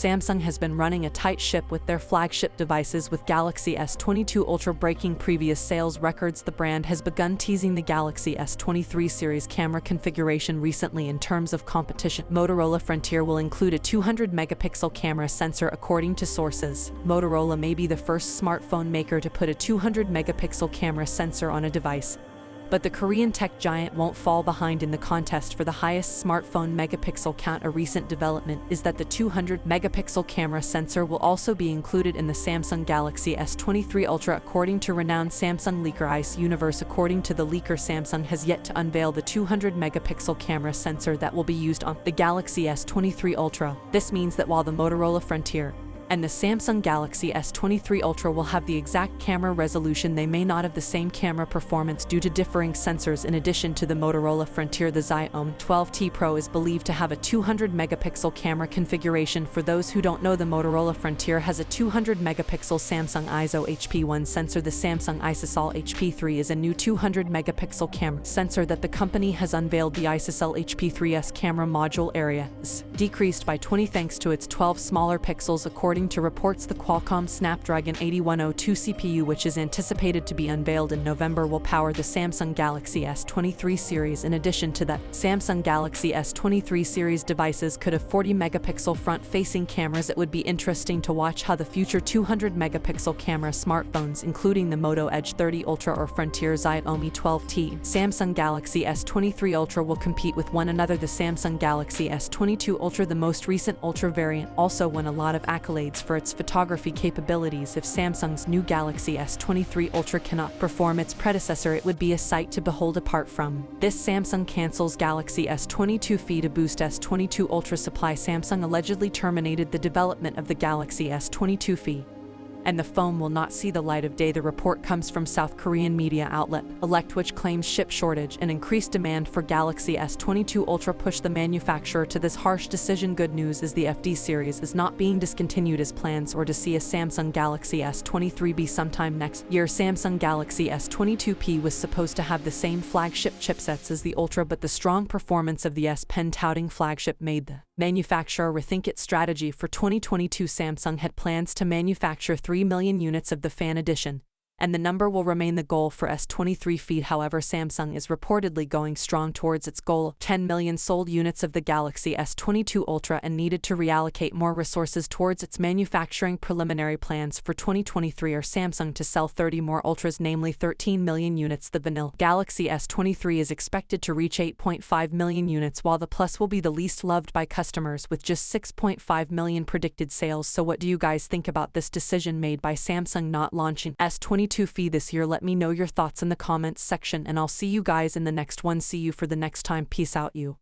Samsung has been running a tight ship with their flagship devices, with Galaxy S22 Ultra breaking previous sales records. The brand has begun teasing the Galaxy S23 series camera configuration recently in terms of competition. Motorola Frontier will include a 200-megapixel camera sensor according to sources. Motorola may be the first smartphone maker to put a 200-megapixel camera sensor on a device, but the Korean tech giant won't fall behind in the contest for the highest smartphone megapixel count. A recent development is that the 200-megapixel camera sensor will also be included in the Samsung Galaxy S23 Ultra, according to renowned Samsung leaker Ice Universe. According to the leaker, Samsung has yet to unveil the 200-megapixel camera sensor that will be used on the Galaxy S23 Ultra. This means that while the Motorola Frontier and the Samsung Galaxy S23 Ultra will have the exact camera resolution, they may not have the same camera performance due to differing sensors. In addition to the Motorola Frontier, the Xiaomi 12T Pro is believed to have a 200-megapixel camera configuration. For those who don't know, the Motorola Frontier has a 200-megapixel Samsung ISO HP1 sensor. The Samsung ISOCELL HP3 is a new 200-megapixel camera sensor that the company has unveiled. The ISOCELL HP3's camera module area is decreased by 20 thanks to its 12 smaller pixels. According to reports, the Qualcomm Snapdragon 8102 CPU, which is anticipated to be unveiled in November, will power the Samsung Galaxy S23 series. In addition to that, Samsung Galaxy S23 series devices could have 40-megapixel front-facing cameras. It would be interesting to watch how the future 200-megapixel camera smartphones, including the Moto Edge 30 Ultra or Frontier Xiaomi 12T, Samsung Galaxy S23 Ultra, will compete with one another. The Samsung Galaxy S22 Ultra, the most recent Ultra variant, also won a lot of accolades for its photography capabilities. If Samsung's new Galaxy S23 Ultra cannot perform its predecessor, it would be a sight to behold. Apart from this, Samsung cancels Galaxy S22 fee to boost S22 Ultra supply. Samsung allegedly terminated the development of the Galaxy S22 fee, and the phone will not see the light of day. The report comes from South Korean media outlet Elect, which claims chip shortage and increased demand for Galaxy S22 Ultra pushed the manufacturer to this harsh decision. Good news is the FD series is not being discontinued as plans or to see a Samsung Galaxy S23B sometime next year. Samsung Galaxy S22P was supposed to have the same flagship chipsets as the Ultra, but the strong performance of the S Pen touting flagship made the manufacturer rethink its strategy. For 2022, Samsung had plans to manufacture 3 million units of the Fan Edition, and the number will remain the goal for S23 feed. However, Samsung is reportedly going strong towards its goal of 10 million sold units of the Galaxy S22 Ultra and needed to reallocate more resources towards its manufacturing. Preliminary plans for 2023 are Samsung to sell 30 more Ultras, namely 13 million units. The vanilla Galaxy S23 is expected to reach 8.5 million units, while the Plus will be the least loved by customers with just 6.5 million predicted sales. So what do you guys think about this decision made by Samsung not launching S22 fee this year? Let me know your thoughts in the comments section, and I'll see you guys in the next one. See you for the next time. Peace out, you.